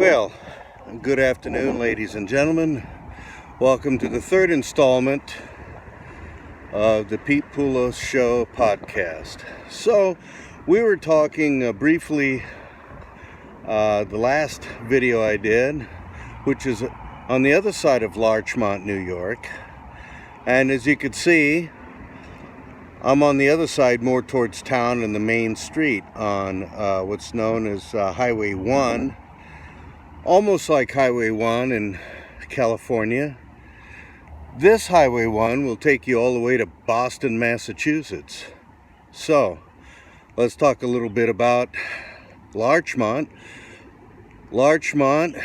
Well, good afternoon, ladies and gentlemen. Welcome to the third installment of the Poulos Show podcast. So, we were talking briefly the last video I did, which is on the other side of Larchmont, New York. And as you could see, I'm on the other side, more towards town and the main street on what's known as Highway 1. Almost like Highway 1 in California. This Highway 1 will take you all the way to Boston, Massachusetts. So, let's talk a little bit about Larchmont. Larchmont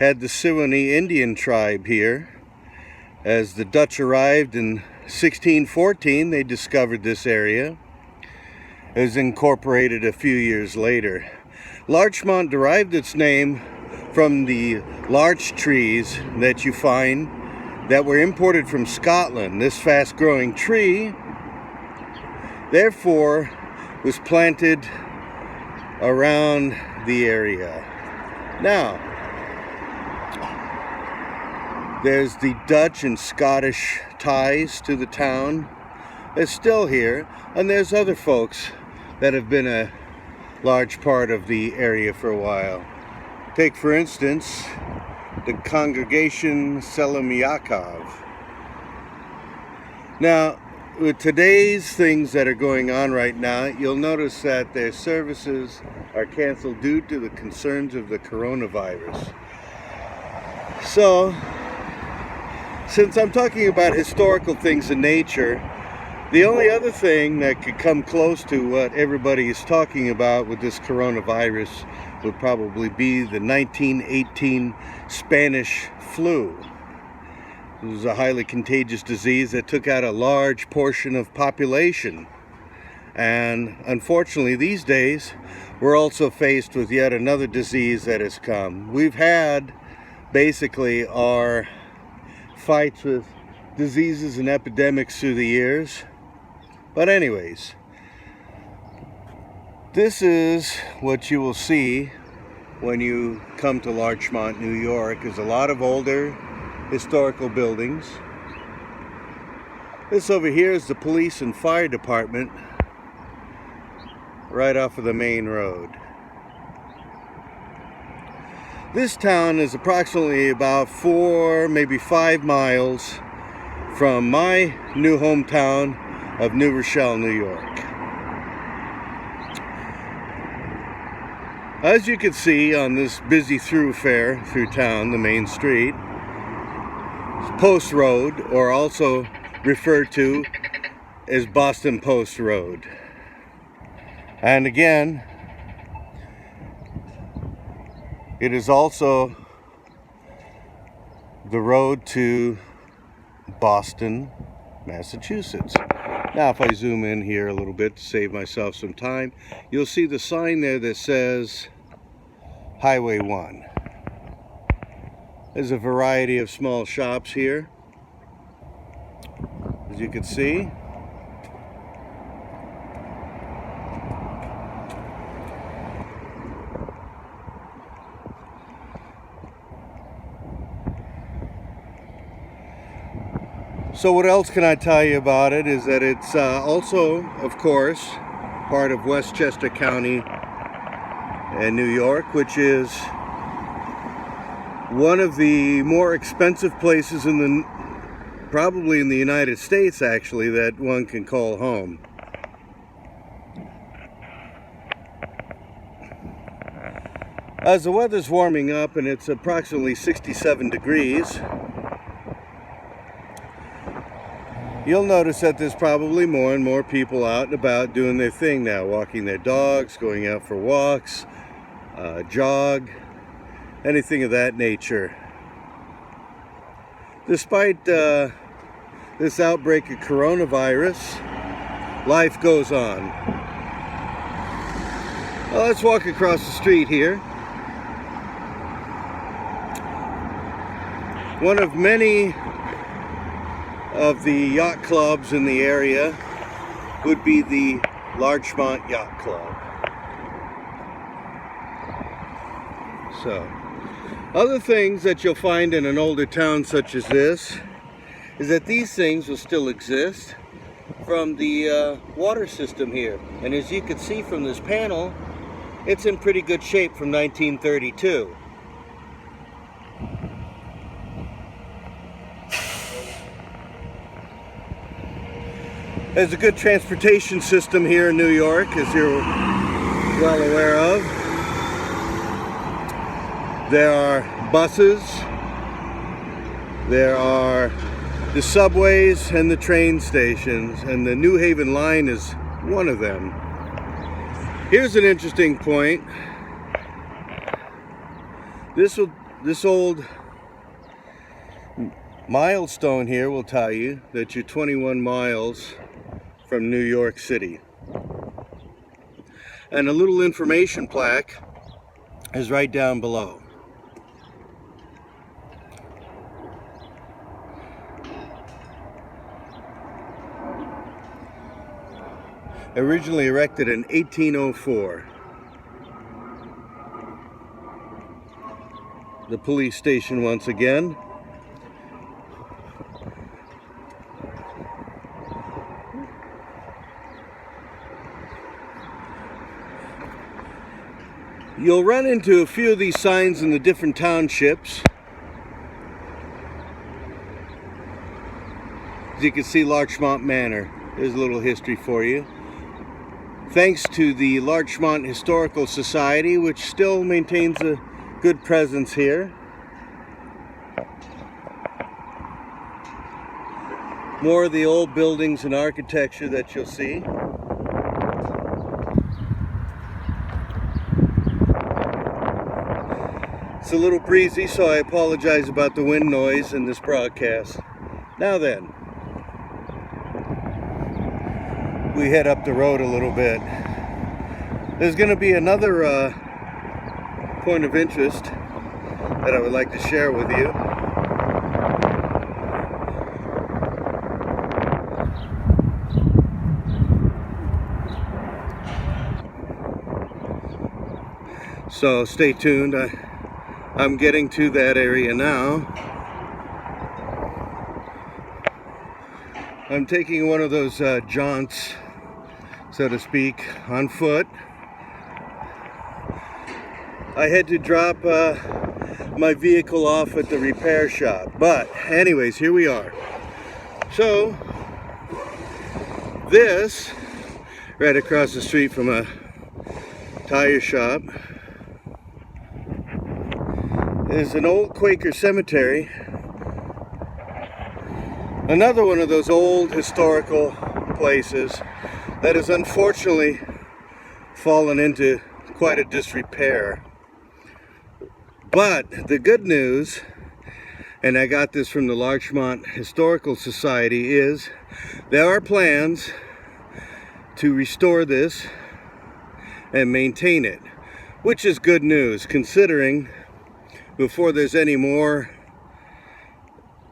had the Siouxsie Indian tribe here. As the Dutch arrived in 1614, they discovered this area. It was incorporated a few years later. Larchmont derived its name from the larch trees that you find that were imported from Scotland. This fast-growing tree, therefore, was planted around the area. Now, there's the Dutch and Scottish ties to the town. They're still here, and there's other folks that have been a large part of the area for a while. Take, for instance, the congregation Selim Yaakov. Now, with today's things that are going on right now, you'll notice that their services are canceled due to the concerns of the coronavirus. So, since I'm talking about historical things in nature, the only other thing that could come close to what everybody is talking about with this coronavirus would probably be the 1918 Spanish flu. It was a highly contagious disease that took out a large portion of population. And unfortunately, these days, we're also faced with yet another disease that has come. We've had basically our fights with diseases and epidemics through the years. But anyways, this is what you will see when you come to Larchmont, New York. There's a lot of older historical buildings. This over here is the police and fire department right off of the main road. This town is approximately about 4, maybe 5 miles from my new hometown of New Rochelle, New York. As you can see on this busy thoroughfare through town, the main street, Post Road, or also referred to as Boston Post Road. And again, it is also the road to Boston, Massachusetts. Now, if I zoom in here a little bit to save myself some time, you'll see the sign there that says Highway 1. There's a variety of small shops here, as you can see. So what else can I tell you about it is that it's also, of course, part of Westchester County in New York, which is one of the more expensive places probably in the United States, actually, that one can call home. As the weather's warming up and it's approximately 67 degrees, you'll notice that there's probably more and more people out and about doing their thing now, walking their dogs, going out for walks, jog, anything of that nature. Despite this outbreak of coronavirus, life goes on. Well, let's walk across the street here. One of many of the yacht clubs in the area would be the Larchmont Yacht Club. So, other things that you'll find in an older town such as this is that these things will still exist from the water system here. And as you can see from this panel, it's in pretty good shape from 1932. There's a good transportation system here in New York, as you're well aware of. There are buses, there are the subways and the train stations, and the New Haven line is one of them. Here's an interesting point. This old milestone here will tell you that you're 21 miles from New York City. And a little information plaque is right down below. Originally erected in 1804. The police station once again. You'll run into a few of these signs in the different townships. As you can see, Larchmont Manor. There's a little history for you. Thanks to the Larchmont Historical Society, which still maintains a good presence here. More of the old buildings and architecture that you'll see. It's a little breezy, so I apologize about the wind noise in this broadcast. Now then, we head up the road a little bit. There's going to be another point of interest that I would like to share with you. So stay tuned. I'm getting to that area now. I'm taking one of those jaunts, so to speak, on foot. I had to drop my vehicle off at the repair shop. But anyways, here we are. So, this, right across the street from a tire shop, is an old Quaker cemetery. Another one of those old historical places that has unfortunately fallen into quite a disrepair. But the good news, and I got this from the Larchmont Historical Society, is there are plans to restore this and maintain it, which is good news considering before there's any more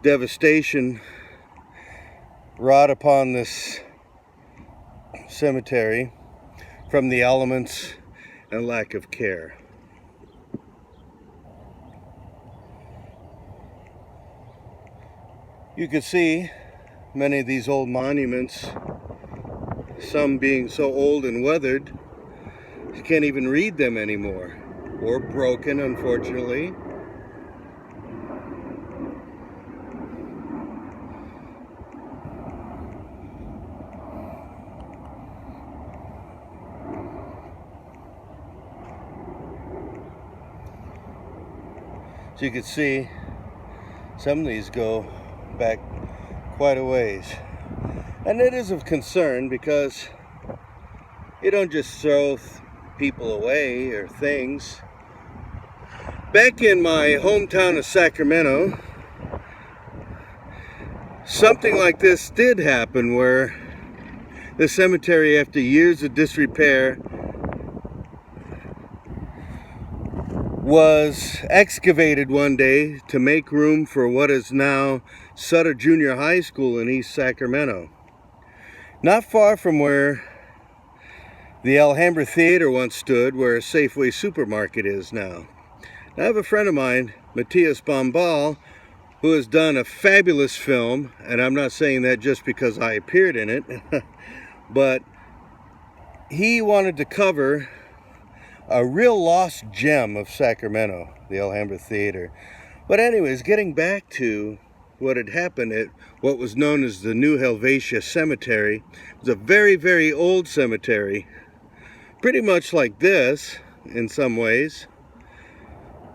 devastation wrought upon this cemetery from the elements and lack of care. You can see many of these old monuments, some being so old and weathered, you can't even read them anymore, or broken, unfortunately. So you can see some of these go back quite a ways. And it is of concern because you don't just throw people away or things. Back in my hometown of Sacramento, something like this did happen where the cemetery, after years of disrepair, was excavated one day to make room for what is now Sutter Junior High School in East Sacramento. Not far from where the Alhambra Theater once stood, where a Safeway supermarket is now. I have a friend of mine, Matthias Bombal, who has done a fabulous film, and I'm not saying that just because I appeared in it, but he wanted to cover a real lost gem of Sacramento, the Alhambra Theater. But anyways, getting back to what had happened at what was known as the New Helvetia Cemetery. It was a very, very old cemetery, pretty much like this in some ways.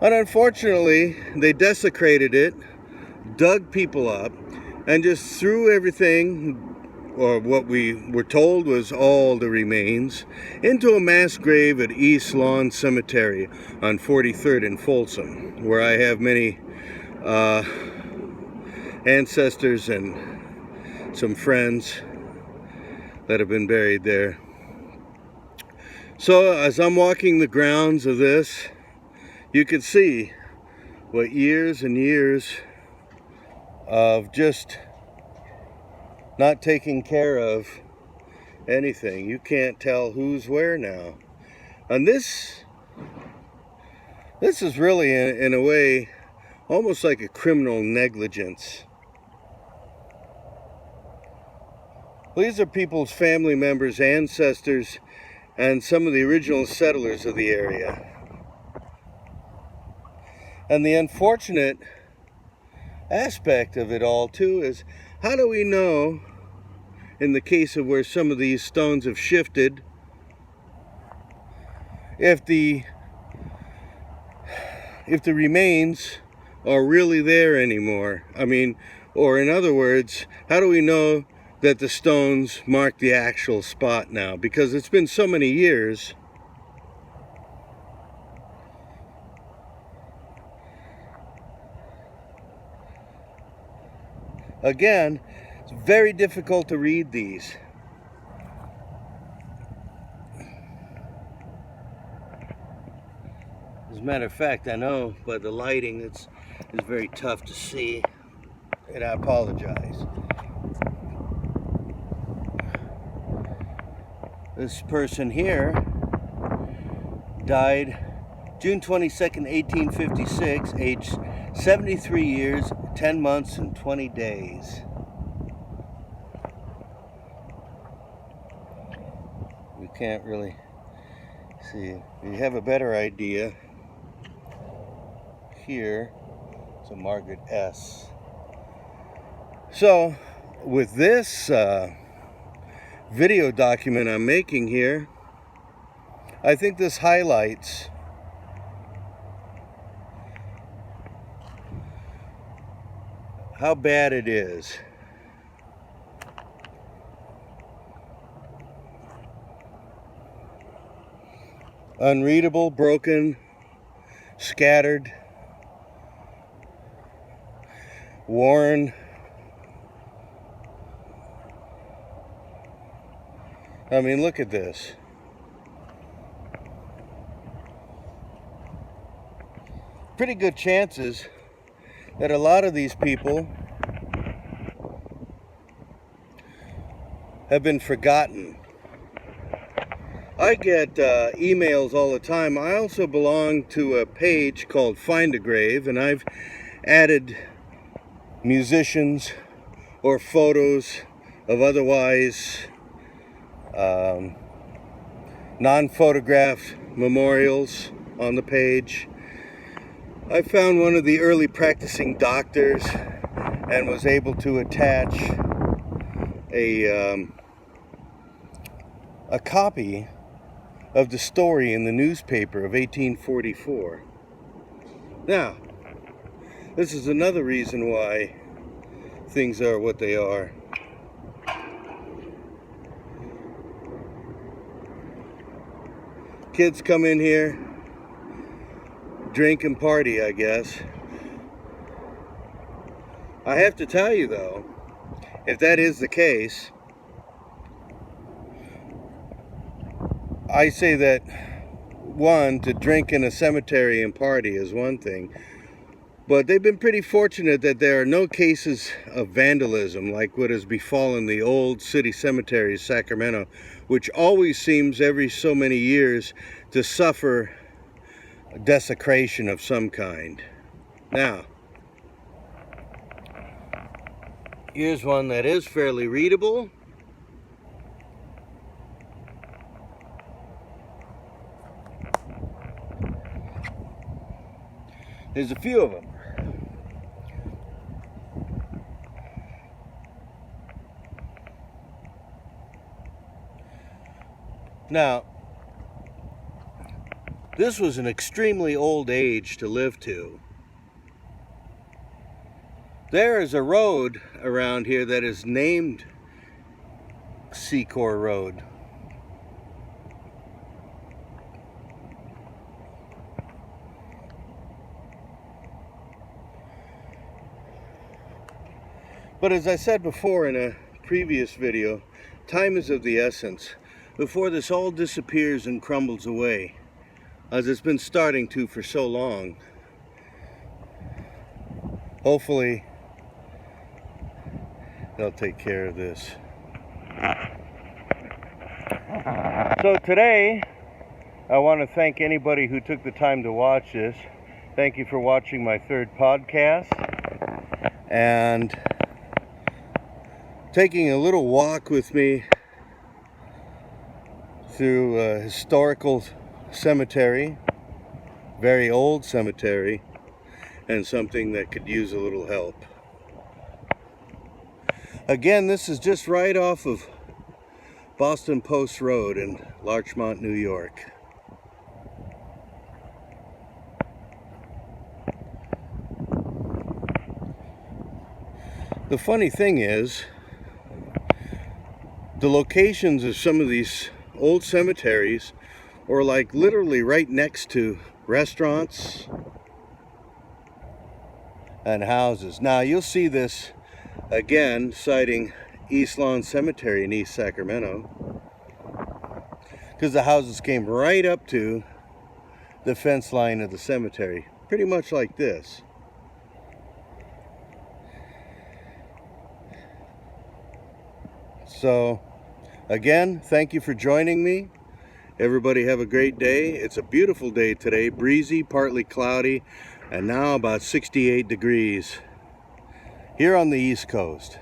And unfortunately, they desecrated it, dug people up, and just threw everything, or what we were told was all the remains, into a mass grave at East Lawn Cemetery on 43rd and Folsom, where I have many ancestors and some friends that have been buried there. So as I'm walking the grounds of this, you can see what years and years of just not taking care of anything. You can't tell who's where now. And this is really in a way almost like a criminal negligence. These are people's family members, ancestors, and some of the original settlers of the area. And the unfortunate aspect of it all too is, how do we know, in the case of where some of these stones have shifted, if the remains are really there anymore? I mean, or in other words, how do we know that the stones mark the actual spot now? Because it's been so many years. Again, it's very difficult to read these. As a matter of fact, I know by the lighting it's very tough to see, and I apologize. This person here died June 22nd, 1856, aged 73 years, 10 months, and 20 days. We can't really see. You have a better idea here. So Margaret S. So with this video document I'm making here, I think this highlights how bad it is. Unreadable, broken, scattered, worn. I mean, look at this. Pretty good chances that a lot of these people have been forgotten. I get emails all the time. I also belong to a page called Find a Grave, and I've added musicians or photos of otherwise non-photographed memorials on the page. I found one of the early practicing doctors and was able to attach a copy of the story in the newspaper of 1844. Now, this is another reason why things are what they are. Kids come in here, drink and party, I guess. I have to tell you though, if that is the case, I say that, one, to drink in a cemetery and party is one thing, but they've been pretty fortunate that there are no cases of vandalism like what has befallen the old city cemeteries, Sacramento, which always seems every so many years to suffer desecration of some kind. Now, here's one that is fairly readable. There's a few of them. Now, this was an extremely old age to live to. There is a road around here that is named Quaker Road. But as I said before in a previous video, time is of the essence. Before this all disappears and crumbles away, as it's been starting to for so long. Hopefully, they'll take care of this. So today, I want to thank anybody who took the time to watch this. Thank you for watching my third podcast. And taking a little walk with me through a historical cemetery, very old cemetery, and something that could use a little help. Again, this is just right off of Boston Post Road in Larchmont, New York. The funny thing is, the locations of some of these old cemeteries are like literally right next to restaurants and houses. Now you'll see this again citing East Lawn Cemetery in East Sacramento, because the houses came right up to the fence line of the cemetery, pretty much like this. So again, thank you for joining me. Everybody have a great day. It's a beautiful day today, breezy, partly cloudy, and now about 68 degrees here on the East Coast.